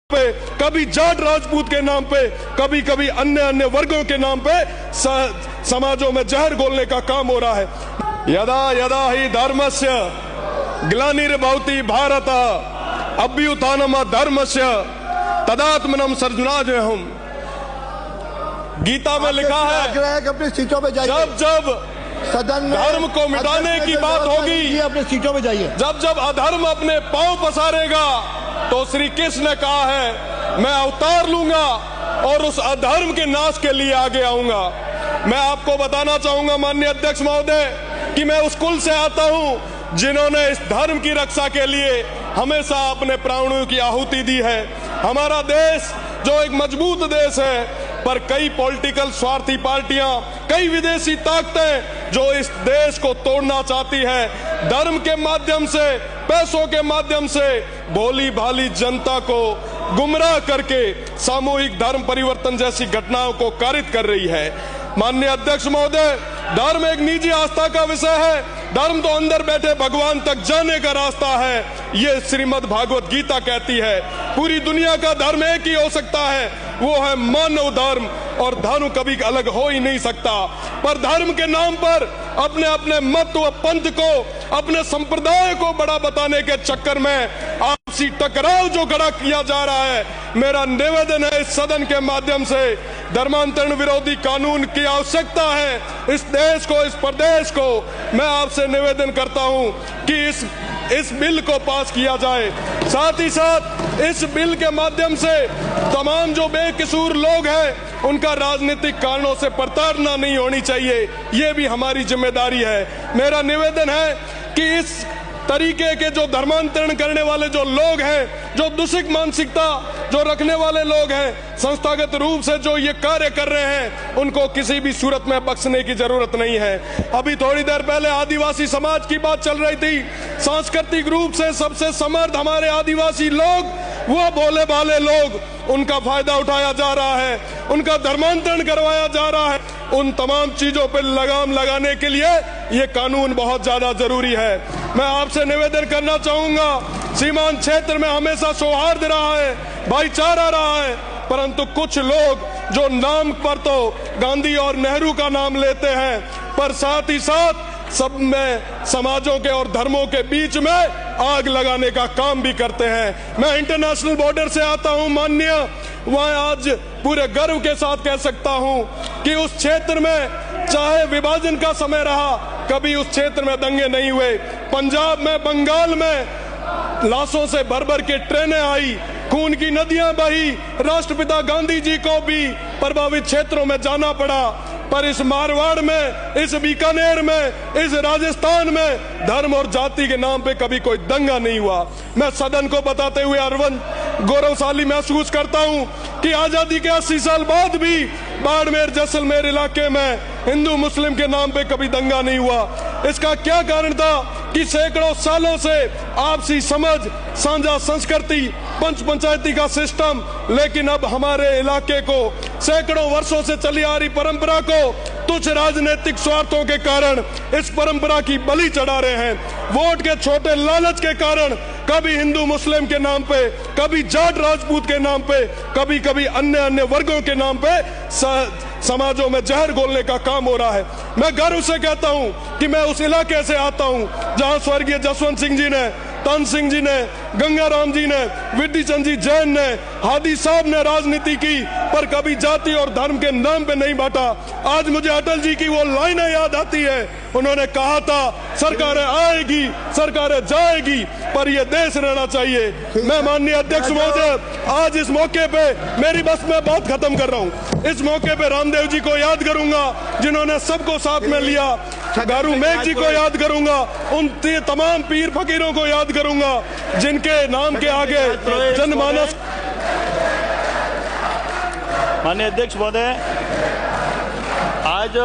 पे, कभी जाट राजपूत के नाम पे, कभी कभी अन्य अन्य वर्गों के नाम पे समाजों में जहर घोलने का काम हो रहा है। यदा यदा ही धर्मस्य ग्लानिर्भवति भारत अभ्युत्थानम धर्मस्य तदात्मनम सर्वनाशनम्। गीता में लिखा है अपनी सीटों पे जाइए। जब जब सदन धर्म को मिटाने की बात होगी, अपने सीटों पे जाइए। जब जब अधर्म अपने पांव पसारेगा तो श्री कृष्ण ने कहा है मैं अवतार लूंगा और उस अधर्म के नाश के लिए आगे आऊंगा। मैं आपको बताना चाहूंगा माननीय अध्यक्ष महोदय कि मैं उस कुल से आता हूं जिन्होंने इस धर्म की रक्षा के लिए हमेशा अपने प्राणों की आहुति दी है। हमारा देश जो एक मजबूत देश है, पर कई पॉलिटिकल स्वार्थी पार्टियां, कई विदेशी ताकतें जो इस देश को तोड़ना चाहती है, धर्म के माध्यम से, पैसों के माध्यम से भोली भाली जनता को गुमराह करके सामूहिक धर्म परिवर्तन जैसी घटनाओं को कारित कर रही है। माननीय अध्यक्ष महोदय, धर्म एक निजी आस्था का विषय है। धर्म तो अंदर बैठे भगवान तक जाने का रास्ता है, ये श्रीमद् भागवत गीता कहती है। पूरी दुनिया का धर्म एक ही हो सकता है, वो है मानव धर्म, और धर्म कभी अलग हो ही नहीं सकता। पर धर्म के नाम पर अपने अपने मत व पंथ को, अपने संप्रदाय को बड़ा बताने के चक्कर में आपसी टकराव जो खड़ा किया जा रहा है, मेरा निवेदन है इस सदन के माध्यम से धर्मांतरण विरोधी कानून की आवश्यकता है। इस देश को, इस प्रदेश को मैं आपसे निवेदन करता हूं कि इस बिल को पास किया जाए। साथ ही साथ इस बिल के माध्यम से तमाम जो बेकसूर लोग हैं उनका राजनीतिक कारणों से प्रताड़ना नहीं होनी चाहिए, ये भी हमारी जिम्मेदारी है। मेरा निवेदन है कि इस तरीके के जो धर्मांतरण करने वाले जो लोग हैं, जो दूषित मानसिकता जो रखने वाले लोग हैं, संस्थागत रूप से जो ये कार्य कर रहे हैं, उनको किसी भी सूरत में बख्शने की जरूरत नहीं है। अभी थोड़ी देर पहले आदिवासी समाज की बात चल रही थी। सांस्कृतिक रूप से सबसे समर्थ हमारे आदिवासी लोग, वो भोले भाले लोग, उनका फायदा उठाया जा रहा है, उनका धर्मांतरण करवाया जा रहा है। उन तमाम चीजों पर लगाम लगाने के लिए ये कानून बहुत ज्यादा जरूरी है। मैं आपसे निवेदन करना चाहूंगा, सीमांत क्षेत्र में हमेशा सौहार्द रहा है, भाईचारा रहा है, परंतु कुछ लोग जो नाम पर तो गांधी और नेहरू का नाम लेते हैं, पर साथ ही साथ सब में समाजों के और धर्मों के बीच में आग लगाने का काम भी करते हैं। मैं इंटरनेशनल बॉर्डर से आता हूं माननीय, वहां आज पूरे गर्व के साथ कह सकता हूं कि उस क्षेत्र में चाहे विभाजन का समय रहा, कभी उस क्षेत्र में दंगे नहीं हुए। पंजाब में, बंगाल में लाशों से भर भर के ट्रेनें आई, खून की नदियां बही, राष्ट्रपिता गांधी जी को भी प्रभावित क्षेत्रों में जाना पड़ा। पर इस मारवाड़ में, इस बीकानेर में, इस राजस्थान में धर्म और जाति के नाम पे कभी कोई दंगा नहीं हुआ। मैं सदन को बताते हुए अरविंद गौरवशाली महसूस करता हूं कि आजादी के 80 साल बाद भी बाड़मेर, जैसलमेर इलाके में हिंदू मुस्लिम के नाम पे कभी दंगा नहीं हुआ। इसका क्या कारण था कि सैकड़ों सालों से आपसी समझ, साझा संस्कृति, पंच पंचायती का सिस्टम, लेकिन अब हमारे इलाके को सैकड़ों वर्षों से चली आ रही परंपरा को तुच्छ राजनीतिक स्वार्थों के कारण इस परंपरा की बलि चढ़ा रहे हैं। वोट के छोटे लालच के कारण कभी हिंदू मुस्लिम के नाम पे, कभी जाट राजपूत के नाम पे, कभी कभी अन्य अन्य वर्गों के नाम पे समाजों में जहर घोलने का काम हो रहा है। मैं गर्व से कहता हूं कि मैं उस इलाके से आता हूं जहां स्वर्गीय जसवंत सिंह जी ने, तन सिंह जी ने, गंगाराम जी ने, विधि चंद जी जैन ने, हादी साहब ने राजनीति की, पर कभी जाति और धर्म के नाम पे नहीं बांटा। आज मुझे अटल जी की वो लाइनें याद आती है, उन्होंने कहा था सरकारें आएगी, सरकारें जाएगी, पर ये देश रहना चाहिए। मैं माननीय अध्यक्ष महोदय, आज इस मौके पे मेरी बस में बात खत्म कर रहा हूँ। इस मौके पे रामदेव जी को याद करूंगा जिन्होंने सबको साथ में लिया, गारू मेघ जी को याद करूंगा, उन तमाम पीर फकीरों को याद करूंगा जिनके नाम के आगे जनमानस। माननीय अध्यक्ष महोदय, आज